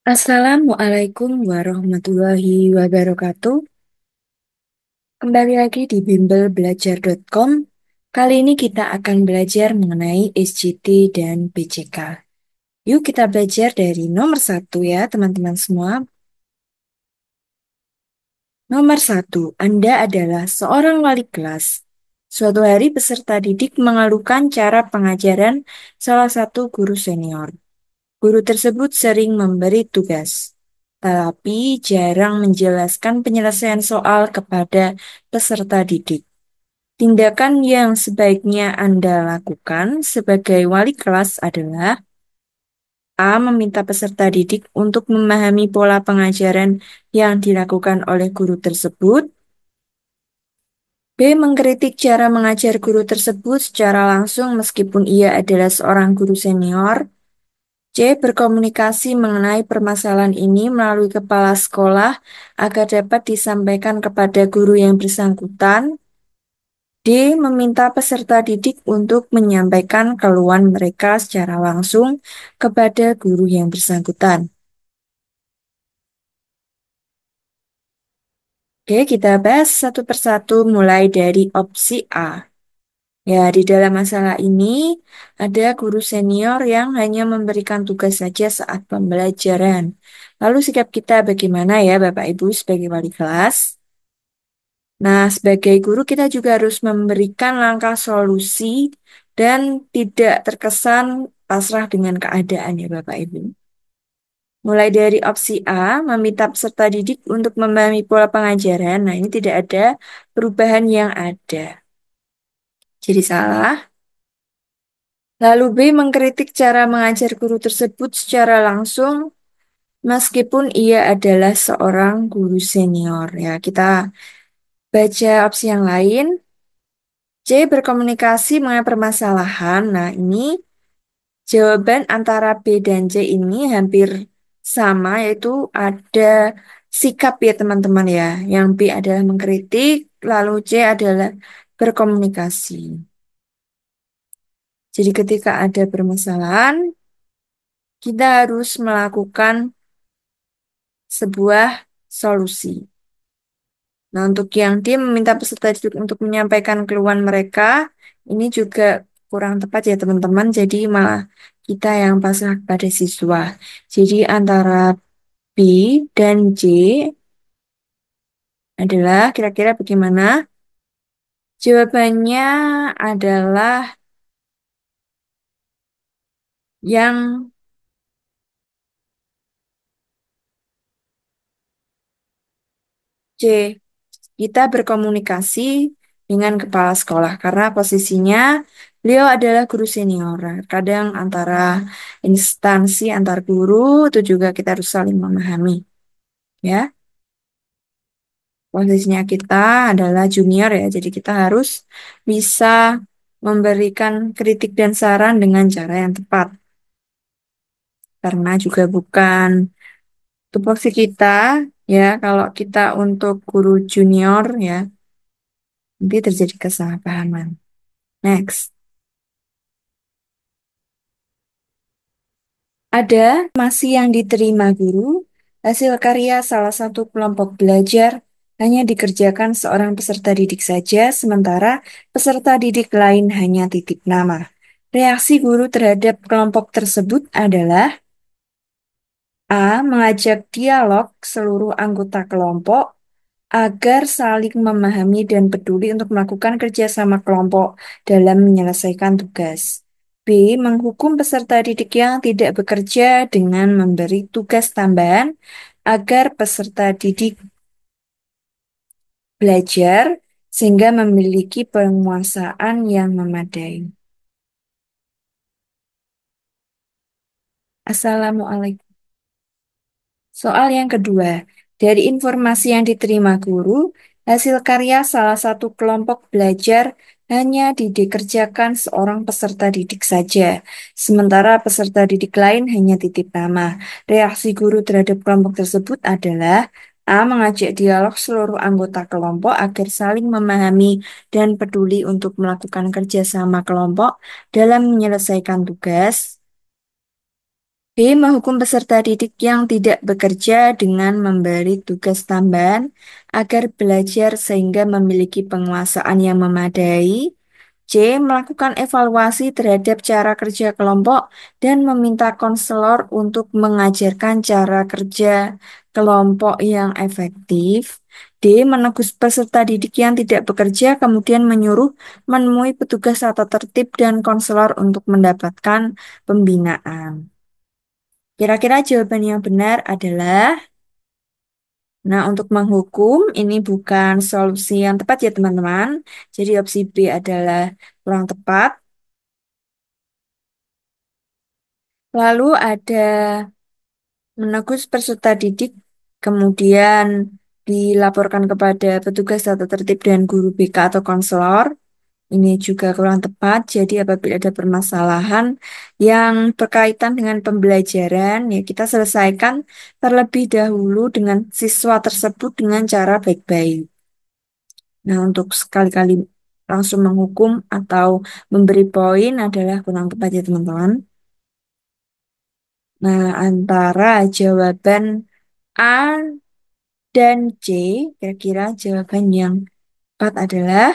Assalamualaikum warahmatullahi wabarakatuh. Kembali lagi di bimbelbelajar.com. Kali ini kita akan belajar mengenai SJT dan BCK. Yuk kita belajar dari nomor satu ya teman-teman semua. Nomor satu, Anda adalah seorang wali kelas. Suatu hari peserta didik mengeluhkan cara pengajaran salah satu guru senior. Guru tersebut sering memberi tugas, tapi jarang menjelaskan penyelesaian soal kepada peserta didik. Tindakan yang sebaiknya Anda lakukan sebagai wali kelas adalah: A. Meminta peserta didik untuk memahami pola pengajaran yang dilakukan oleh guru tersebut. B. Mengkritik cara mengajar guru tersebut secara langsung meskipun ia adalah seorang guru senior. C. Berkomunikasi mengenai permasalahan ini melalui kepala sekolah agar dapat disampaikan kepada guru yang bersangkutan. D. Meminta peserta didik untuk menyampaikan keluhan mereka secara langsung kepada guru yang bersangkutan. Oke, kita bahas satu persatu mulai dari opsi A. Ya, di dalam masalah ini ada guru senior yang hanya memberikan tugas saja saat pembelajaran. Lalu sikap kita bagaimana ya Bapak Ibu sebagai wali kelas? Nah, sebagai guru kita juga harus memberikan langkah solusi dan tidak terkesan pasrah dengan keadaan ya Bapak Ibu. Mulai dari opsi A, meminta peserta didik untuk memahami pola pengajaran. Nah, ini tidak ada perubahan yang ada. Jadi salah. Lalu B, mengkritik cara mengajar guru tersebut secara langsung meskipun ia adalah seorang guru senior. Ya, kita baca opsi yang lain. C, berkomunikasi mengenai permasalahan. Nah, ini jawaban antara B dan C ini hampir sama, yaitu ada sikap ya teman-teman ya. Yang B adalah mengkritik, lalu C adalah berkomunikasi. Jadi ketika ada permasalahan, kita harus melakukan sebuah solusi. Nah, untuk yang dia meminta peserta didik untuk menyampaikan keluhan mereka, ini juga kurang tepat ya teman-teman. Jadi malah kita yang pasrah pada siswa. Jadi antara B dan C adalah kira-kira bagaimana? Jawabannya adalah yang C. Kita berkomunikasi dengan kepala sekolah karena posisinya beliau adalah guru senior. Kadang antara instansi antar guru itu juga kita harus saling memahami, ya. Posisinya kita adalah junior ya, jadi kita harus bisa memberikan kritik dan saran dengan cara yang tepat. Karena juga bukan tupoksi kita, ya, kalau kita untuk guru junior ya, nanti terjadi kesalahpahaman. Next. Ada masih yang diterima guru, hasil karya salah satu kelompok belajar hanya dikerjakan seorang peserta didik saja, sementara peserta didik lain hanya titip nama. Reaksi guru terhadap kelompok tersebut adalah: A. Mengajak dialog seluruh anggota kelompok agar saling memahami dan peduli untuk melakukan kerjasama kelompok dalam menyelesaikan tugas. B. Menghukum peserta didik yang tidak bekerja dengan memberi tugas tambahan agar peserta didik belajar sehingga memiliki penguasaan yang memadai. Assalamualaikum. Soal yang kedua, dari informasi yang diterima guru, hasil karya salah satu kelompok belajar hanya dikerjakan seorang peserta didik saja, sementara peserta didik lain hanya titip nama. Reaksi guru terhadap kelompok tersebut adalah: A. Mengajak dialog seluruh anggota kelompok agar saling memahami dan peduli untuk melakukan kerja sama kelompok dalam menyelesaikan tugas. B. Menghukum peserta didik yang tidak bekerja dengan memberi tugas tambahan agar belajar sehingga memiliki penguasaan yang memadai. C. Melakukan evaluasi terhadap cara kerja kelompok dan meminta konselor untuk mengajarkan cara kerja kelompok yang efektif. D. Menegur peserta didik yang tidak bekerja, kemudian menyuruh menemui petugas atau tertib dan konselor untuk mendapatkan pembinaan. Kira-kira jawaban yang benar adalah, nah untuk menghukum ini bukan solusi yang tepat ya teman-teman. Jadi opsi B adalah kurang tepat. Lalu ada menegur peserta didik, kemudian dilaporkan kepada petugas atau tertib dan guru BK atau konselor. Ini juga kurang tepat. Jadi apabila ada permasalahan yang berkaitan dengan pembelajaran, ya kita selesaikan terlebih dahulu dengan siswa tersebut dengan cara baik-baik. Nah, untuk sekali-kali langsung menghukum atau memberi poin adalah kurang tepat ya teman-teman. Nah, antara jawaban A dan C, kira-kira jawaban yang tepat adalah,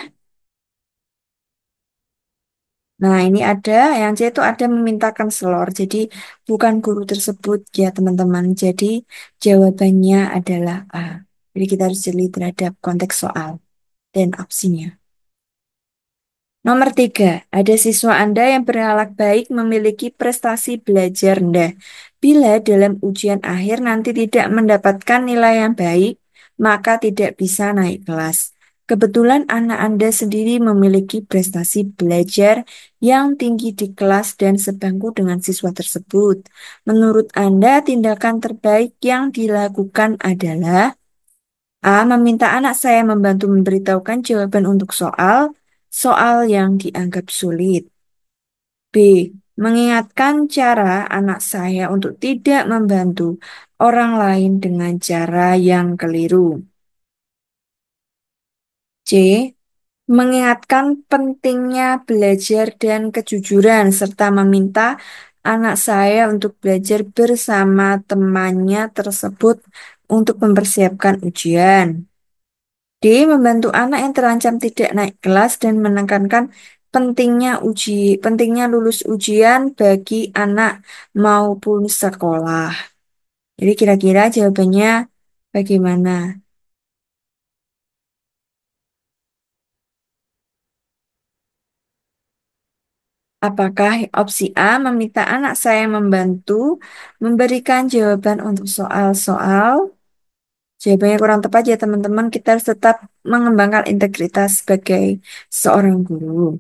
nah ini ada, yang C itu ada memintakan selor. Jadi bukan guru tersebut ya teman-teman. Jadi jawabannya adalah A. Jadi kita harus jeli terhadap konteks soal dan opsinya. Nomor 3, ada siswa Anda yang berakhlak baik memiliki prestasi belajar rendah. Bila dalam ujian akhir nanti tidak mendapatkan nilai yang baik, maka tidak bisa naik kelas. Kebetulan anak Anda sendiri memiliki prestasi belajar yang tinggi di kelas dan sebangku dengan siswa tersebut. Menurut Anda, tindakan terbaik yang dilakukan adalah A. Meminta anak saya membantu memberitahukan jawaban untuk soal yang dianggap sulit. B. Mengingatkan cara anak saya untuk tidak membantu orang lain dengan cara yang keliru. C. Mengingatkan pentingnya belajar dan kejujuran serta meminta anak saya untuk belajar bersama temannya tersebut untuk mempersiapkan ujian. D. Membantu anak yang terancam tidak naik kelas dan menekankan pentingnya lulus ujian bagi anak maupun sekolah. Jadi kira-kira jawabannya bagaimana? Apakah opsi A meminta anak saya membantu memberikan jawaban untuk soal-soal? Jawabannya kurang tepat ya teman-teman. Kita harus tetap mengembangkan integritas sebagai seorang guru.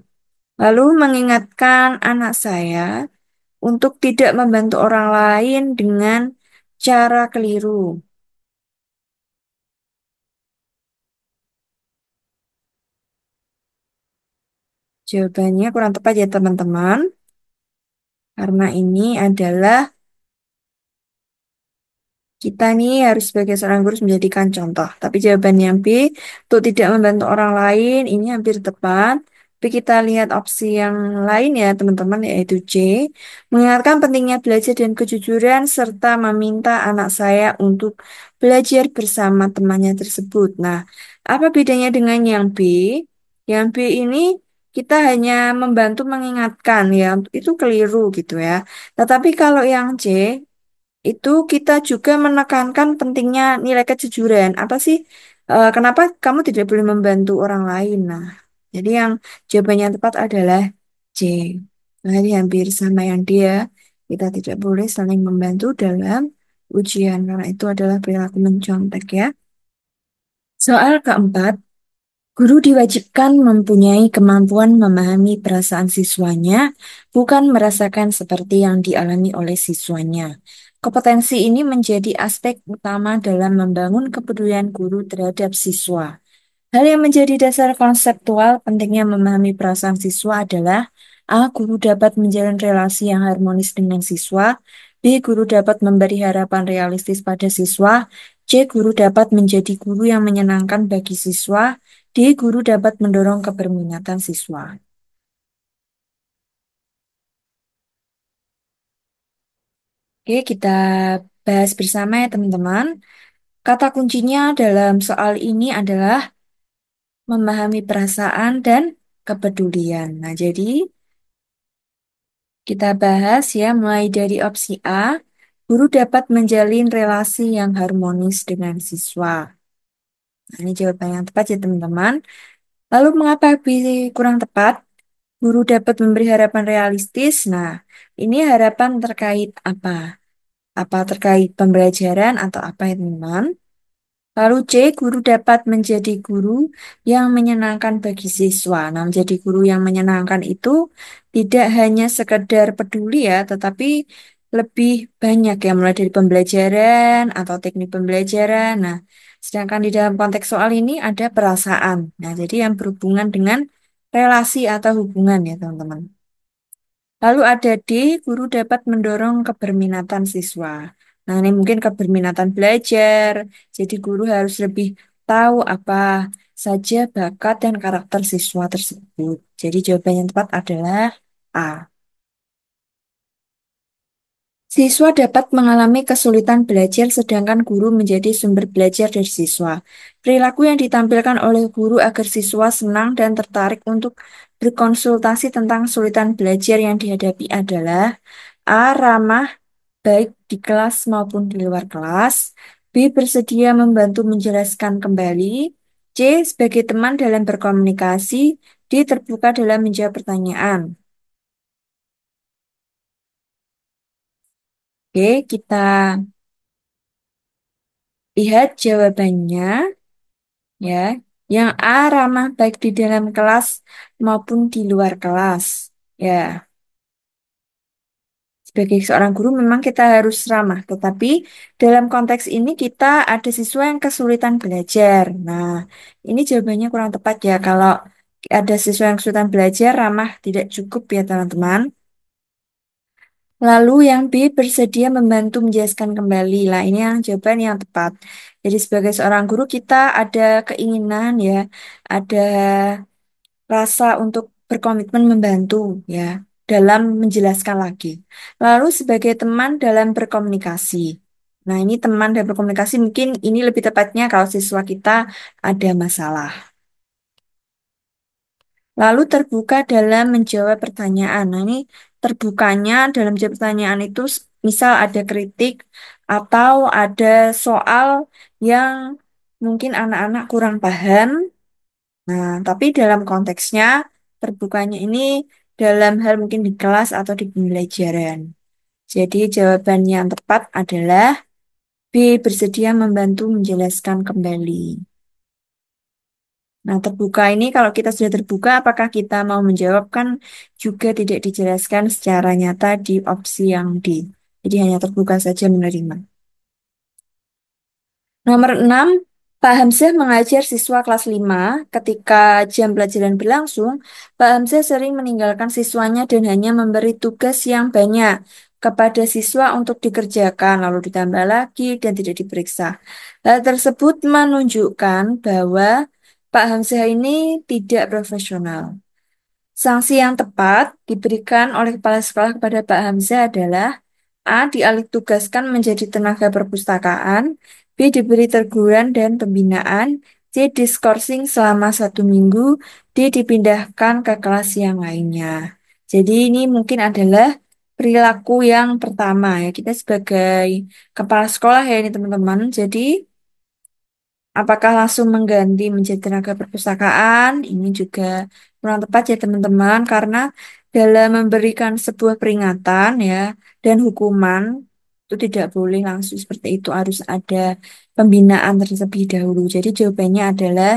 Lalu mengingatkan anak saya untuk tidak membantu orang lain dengan cara keliru. Jawabannya kurang tepat ya teman-teman, karena ini adalah kita nih harus sebagai seorang guru menjadikan contoh. Tapi jawaban yang B, untuk tidak membantu orang lain, ini hampir tepat. Tapi kita lihat opsi yang lain ya teman-teman, yaitu C. Mengingatkan pentingnya belajar dan kejujuran, serta meminta anak saya untuk belajar bersama temannya tersebut. Nah, apa bedanya dengan yang B? Yang B ini kita hanya membantu mengingatkan ya, itu keliru gitu ya. Tetapi kalau yang C, itu kita juga menekankan pentingnya nilai kejujuran. Apa sih, kenapa kamu tidak boleh membantu orang lain? Nah, jadi yang jawabannya yang tepat adalah C. Nah, ini hampir sama yang dia. Kita tidak boleh saling membantu dalam ujian, karena itu adalah perilaku mencontek ya. Soal keempat, guru diwajibkan mempunyai kemampuan memahami perasaan siswanya, bukan merasakan seperti yang dialami oleh siswanya. Kompetensi ini menjadi aspek utama dalam membangun kepedulian guru terhadap siswa. Hal yang menjadi dasar konseptual pentingnya memahami perasaan siswa adalah A. Guru dapat menjalin relasi yang harmonis dengan siswa. B. Guru dapat memberi harapan realistis pada siswa. C. Guru dapat menjadi guru yang menyenangkan bagi siswa. D. Guru dapat mendorong keberminatan siswa. Oke, kita bahas bersama ya teman-teman. Kata kuncinya dalam soal ini adalah memahami perasaan dan kepedulian. Nah, jadi kita bahas ya mulai dari opsi A, guru dapat menjalin relasi yang harmonis dengan siswa. Nah, ini jawaban yang tepat ya teman-teman. Lalu mengapa B kurang tepat? Guru dapat memberi harapan realistis. Nah, ini harapan terkait apa? Apa terkait pembelajaran atau apa ya teman-teman? Lalu C, guru dapat menjadi guru yang menyenangkan bagi siswa. Nah, menjadi guru yang menyenangkan itu tidak hanya sekedar peduli ya, tetapi lebih banyak ya, mulai dari pembelajaran atau teknik pembelajaran. Nah, sedangkan di dalam konteks soal ini ada perasaan. Nah, jadi yang berhubungan dengan relasi atau hubungan ya, teman-teman. Lalu ada D, guru dapat mendorong keberminatan siswa. Nah, ini mungkin keberminatan belajar. Jadi guru harus lebih tahu apa saja bakat dan karakter siswa tersebut. Jadi jawaban yang tepat adalah A. Siswa dapat mengalami kesulitan belajar sedangkan guru menjadi sumber belajar dari siswa. Perilaku yang ditampilkan oleh guru agar siswa senang dan tertarik untuk berkonsultasi tentang kesulitan belajar yang dihadapi adalah A. Ramah baik di kelas maupun di luar kelas. B. Bersedia membantu menjelaskan kembali. C. Sebagai teman dalam berkomunikasi. D. Terbuka dalam menjawab pertanyaan. Oke, kita lihat jawabannya ya. Yang A. Ramah baik di dalam kelas maupun di luar kelas. Ya, sebagai seorang guru memang kita harus ramah, tetapi dalam konteks ini kita ada siswa yang kesulitan belajar. Nah, ini jawabannya kurang tepat ya. Kalau ada siswa yang kesulitan belajar, ramah tidak cukup ya teman-teman. Lalu yang B bersedia membantu menjelaskan kembali. Lah, ini yang jawaban yang tepat. Jadi sebagai seorang guru kita ada keinginan ya, ada rasa untuk berkomitmen membantu ya dalam menjelaskan lagi. Lalu sebagai teman dalam berkomunikasi. Nah, ini teman dalam berkomunikasi mungkin ini lebih tepatnya kalau siswa kita ada masalah. Lalu terbuka dalam menjawab pertanyaan. Nah, ini terbukanya dalam menjawab pertanyaan itu misal ada kritik atau ada soal yang mungkin anak-anak kurang paham. Nah, tapi dalam konteksnya terbukanya ini dalam hal mungkin di kelas atau di pembelajaran. Jadi jawaban yang tepat adalah B, bersedia membantu menjelaskan kembali. Nah, terbuka ini kalau kita sudah terbuka, apakah kita mau menjawab kan juga tidak dijelaskan secara nyata di opsi yang D. Jadi hanya terbuka saja menerima. Nomor 6, Pak Hamzah mengajar siswa kelas 5. Ketika jam pelajaran berlangsung, Pak Hamzah sering meninggalkan siswanya dan hanya memberi tugas yang banyak kepada siswa untuk dikerjakan, lalu ditambah lagi dan tidak diperiksa. Hal tersebut menunjukkan bahwa Pak Hamzah ini tidak profesional. Sanksi yang tepat diberikan oleh kepala sekolah kepada Pak Hamzah adalah A. Dialihtugaskan menjadi tenaga perpustakaan. B. Diberi teguran dan pembinaan. C. Diskorsing selama 1 minggu. D. Dipindahkan ke kelas yang lainnya. Jadi ini mungkin adalah perilaku yang pertama ya. Kita sebagai kepala sekolah ya ini teman-teman. Jadi apakah langsung mengganti menjadi tenaga perpustakaan? Ini juga kurang tepat ya teman-teman, karena dalam memberikan sebuah peringatan ya dan hukuman itu tidak boleh langsung seperti itu, harus ada pembinaan terlebih dahulu. Jadi jawabannya adalah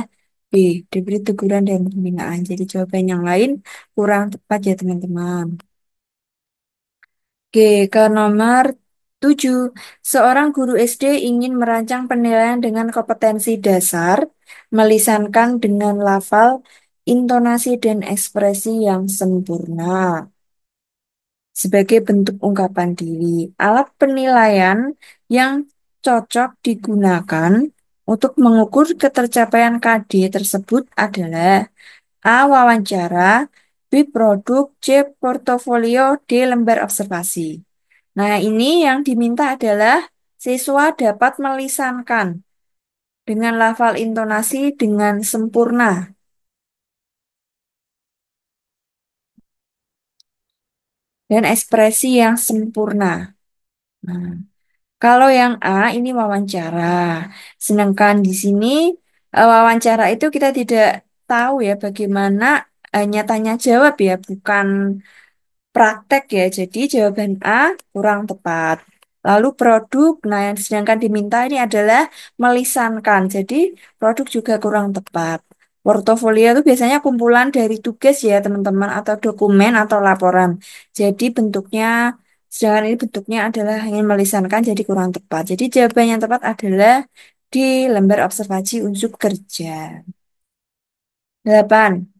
B, diberi teguran dan pembinaan. Jadi jawaban yang lain kurang tepat ya teman-teman. Oke, ke nomor 7. Seorang guru SD ingin merancang penilaian dengan kompetensi dasar, melisankan dengan lafal, intonasi, dan ekspresi yang sempurna. Sebagai bentuk ungkapan diri, alat penilaian yang cocok digunakan untuk mengukur ketercapaian KD tersebut adalah A. Wawancara, B. Produk, C. Portofolio, D. Lembar observasi. Nah, ini yang diminta adalah siswa dapat melisankan dengan lafal intonasi dengan sempurna dan ekspresi yang sempurna. Nah, kalau yang A ini wawancara. Sedangkan di sini wawancara itu kita tidak tahu ya bagaimana hanya tanya jawab ya, bukan praktek ya. Jadi jawaban A kurang tepat. Lalu produk, nah yang sedangkan diminta ini adalah melisankan. Jadi produk juga kurang tepat. Portofolio itu biasanya kumpulan dari tugas ya teman-teman atau dokumen atau laporan. Jadi bentuknya, sedangkan ini bentuknya adalah ingin melisankan jadi kurang tepat. Jadi jawaban yang tepat adalah di lembar observasi unsur kerja. 8.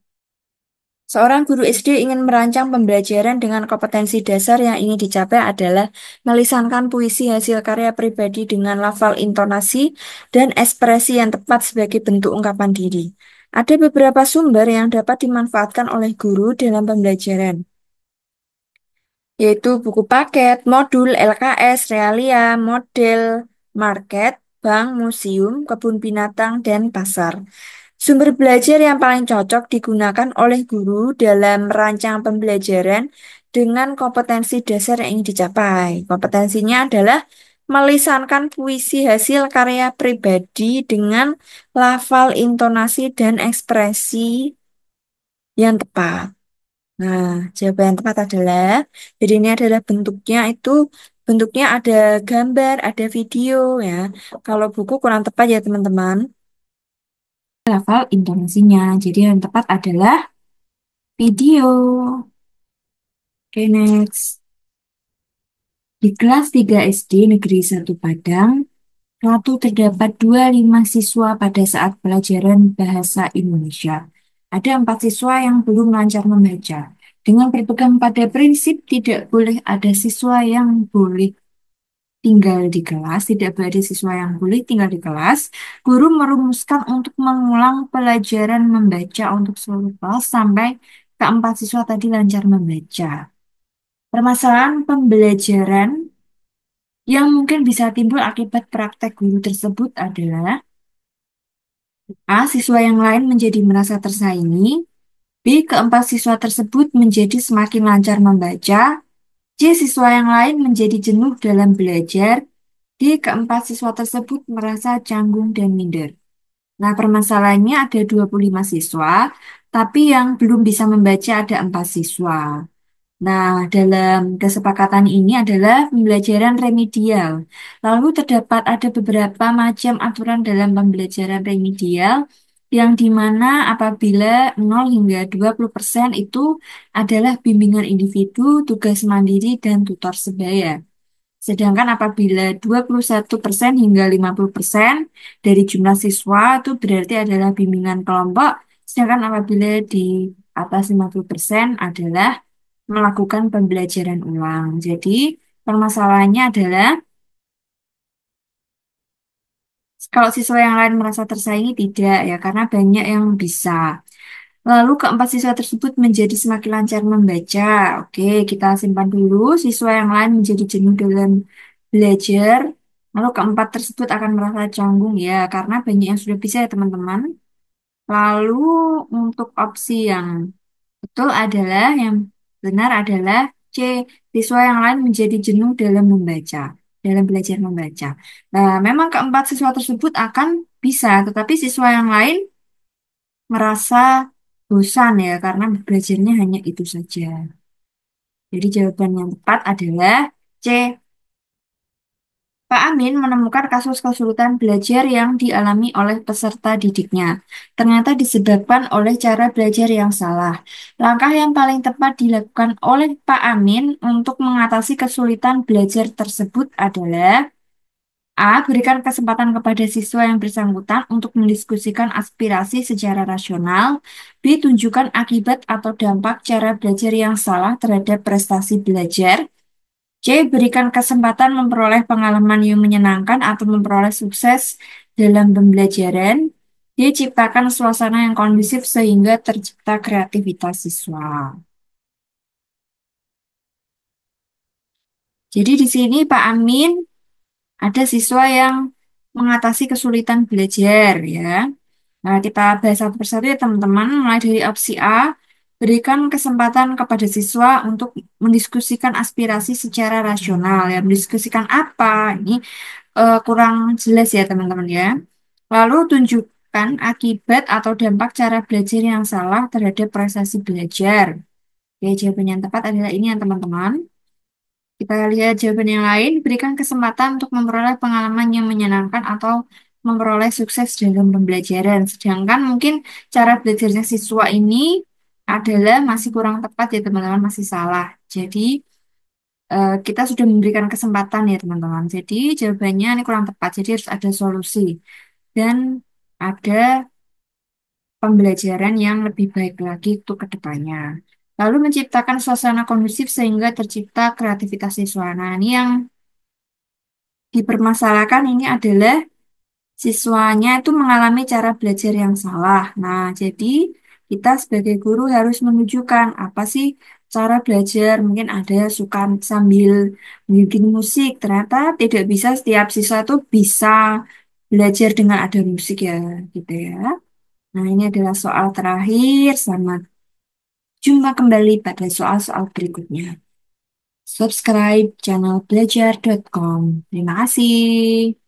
Seorang guru SD ingin merancang pembelajaran dengan kompetensi dasar yang ingin dicapai adalah melisankan puisi hasil karya pribadi dengan lafal intonasi dan ekspresi yang tepat sebagai bentuk ungkapan diri. Ada beberapa sumber yang dapat dimanfaatkan oleh guru dalam pembelajaran, yaitu buku paket, modul, LKS, realia, model, market, bank, museum, kebun binatang, dan pasar. Sumber belajar yang paling cocok digunakan oleh guru dalam merancang pembelajaran dengan kompetensi dasar yang ingin dicapai. Kompetensinya adalah melisankan puisi hasil karya pribadi dengan lafal, intonasi, dan ekspresi yang tepat. Nah, jawaban yang tepat adalah, jadi ini adalah bentuknya ada gambar, ada video ya. Kalau buku kurang tepat ya teman-teman. Lafal intonasinya. Jadi yang tepat adalah video. Oke, next. Di kelas 3 SD Negeri 1 Padang, Ratu terdapat 25 siswa pada saat pelajaran Bahasa Indonesia. Ada 4 siswa yang belum lancar membaca. Dengan berpegang pada prinsip tidak boleh ada siswa yang boleh tinggal di kelas, tidak boleh ada siswa yang boleh tinggal di kelas, guru merumuskan untuk mengulang pelajaran membaca untuk seluruh kelas sampai keempat siswa tadi lancar membaca. Permasalahan pembelajaran yang mungkin bisa timbul akibat praktek guru tersebut adalah A. Siswa yang lain menjadi merasa tersaingi. B. Keempat siswa tersebut menjadi semakin lancar membaca. C. Siswa yang lain menjadi jenuh dalam belajar. D. Keempat siswa tersebut merasa canggung dan minder. Nah, permasalahannya ada 25 siswa, tapi yang belum bisa membaca ada 4 siswa. Nah, dalam kesepakatan ini adalah pembelajaran remedial. Lalu terdapat ada beberapa macam aturan dalam pembelajaran remedial yang dimana apabila 0 hingga 20% itu adalah bimbingan individu, tugas mandiri, dan tutor sebaya. Sedangkan apabila 21% hingga 50% dari jumlah siswa itu berarti adalah bimbingan kelompok, sedangkan apabila di atas 50% adalah melakukan pembelajaran ulang. Jadi, permasalahannya adalah kalau siswa yang lain merasa tersaingi tidak ya, karena banyak yang bisa. Lalu keempat siswa tersebut menjadi semakin lancar membaca. Oke, kita simpan dulu. Siswa yang lain menjadi jenuh dalam belajar. Lalu keempat tersebut akan merasa canggung ya, karena banyak yang sudah bisa ya teman-teman. Lalu untuk opsi yang betul adalah, yang benar adalah C. Siswa yang lain menjadi jenuh dalam membaca, dalam belajar membaca. Nah, memang keempat siswa tersebut akan bisa, tetapi siswa yang lain merasa bosan ya karena belajarnya hanya itu saja. Jadi jawaban yang tepat adalah C. Pak Amin menemukan kasus kesulitan belajar yang dialami oleh peserta didiknya. Ternyata disebabkan oleh cara belajar yang salah. Langkah yang paling tepat dilakukan oleh Pak Amin untuk mengatasi kesulitan belajar tersebut adalah A. Berikan kesempatan kepada siswa yang bersangkutan untuk mendiskusikan aspirasi secara rasional. B. Tunjukkan akibat atau dampak cara belajar yang salah terhadap prestasi belajar. C. Berikan kesempatan memperoleh pengalaman yang menyenangkan atau memperoleh sukses dalam pembelajaran. D. Ciptakan suasana yang kondusif sehingga tercipta kreativitas siswa. Jadi di sini Pak Amin ada siswa yang mengatasi kesulitan belajar ya. Nah, kita bahas satu persatu ya teman-teman. Mulai dari opsi A, berikan kesempatan kepada siswa untuk mendiskusikan aspirasi secara rasional. Ya, mendiskusikan apa? Ini kurang jelas ya teman-teman ya. Lalu tunjukkan akibat atau dampak cara belajar yang salah terhadap prestasi belajar. Oke, jawaban yang tepat adalah ini ya teman-teman. Kita lihat jawaban yang lain, berikan kesempatan untuk memperoleh pengalaman yang menyenangkan atau memperoleh sukses dalam pembelajaran. Sedangkan mungkin cara belajarnya siswa ini adalah masih kurang tepat ya teman-teman, masih salah. Jadi kita sudah memberikan kesempatan ya teman-teman. Jadi jawabannya ini kurang tepat, jadi harus ada solusi. Dan ada pembelajaran yang lebih baik lagi untuk ke depannya. Lalu menciptakan suasana kondusif sehingga tercipta kreativitas siswa. Nah, ini yang dipermasalahkan ini adalah siswanya itu mengalami cara belajar yang salah. Nah, jadi kita sebagai guru harus menunjukkan apa sih cara belajar. Mungkin ada suka sambil bikin musik. Ternyata tidak bisa setiap siswa itu bisa belajar dengan ada musik ya, gitu ya. Nah, ini adalah soal terakhir. Selamat jumpa kembali pada soal-soal berikutnya. Subscribe channel belajar.com. Terima kasih.